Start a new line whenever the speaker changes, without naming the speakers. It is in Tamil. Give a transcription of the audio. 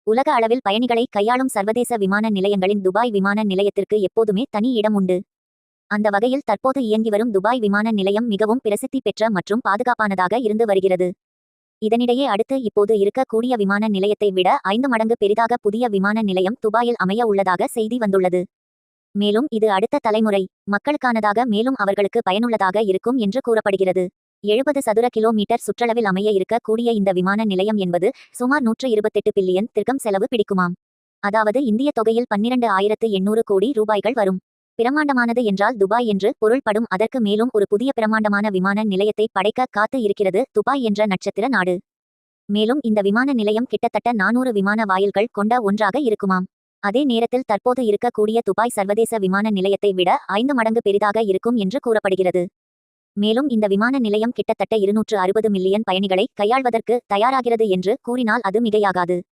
உலக அளவில் பயணிகளை கையாளும் சர்வதேச விமான நிலையங்களின் துபாய் விமான நிலையத்திற்கு எப்போதுமே தனி இடம் உண்டு. அந்த வகையில் தற்போது இயங்கி வரும் துபாய் விமான நிலையம் மிகவும் பிரசித்தி பெற்ற மற்றும் பாதுகாப்பானதாக இருந்து வருகிறது. இதனிடையே அடுத்து இப்போது இருக்கக்கூடிய விமான நிலையத்தை விட 5 மடங்கு பெரிதாக புதிய விமான நிலையம் துபாயில் அமைய உள்ளதாக செய்தி வந்துள்ளது. மேலும் இது அடுத்த தலைமுறை மக்களுக்கானதாக, மேலும் அவர்களுக்கு பயனுள்ளதாக இருக்கும் என்று கூறப்படுகிறது. 70 சதுர கிலோமீட்டர் சுற்றளவில் அமைய இருக்க கூடிய இந்த விமான நிலையம் என்பது சுமார் 128 பில்லியன் திர்கம் செலவு பிடிக்குமாம். அதாவது இந்திய தொகையில் 12,800 கோடி ரூபாய்கள் வரும். பிரமாண்டமானது என்றால் துபாய் என்று பொருள்படும். அதற்கு மேலும் ஒரு புதிய பிரமாண்டமான விமான நிலையத்தை படைக்க காத்து இருக்கிறது துபாய் என்ற நட்சத்திர நாடு. மேலும் இந்த விமான நிலையம் கிட்டத்தட்ட 400 விமான வாயில்கள் கொண்ட ஒன்றாக இருக்குமாம். அதே நேரத்தில் தற்போது இருக்கக்கூடிய துபாய் சர்வதேச விமான நிலையத்தை விட 5 மடங்கு பெரிதாக இருக்கும் என்று கூறப்படுகிறது. மேலும் இந்த விமான நிலையம் கிட்டத்தட்ட 260 மில்லியன் பயணிகளை கையாள்வதற்கு தயாராகிறது என்று கூறினால் அது மிகையாகாது.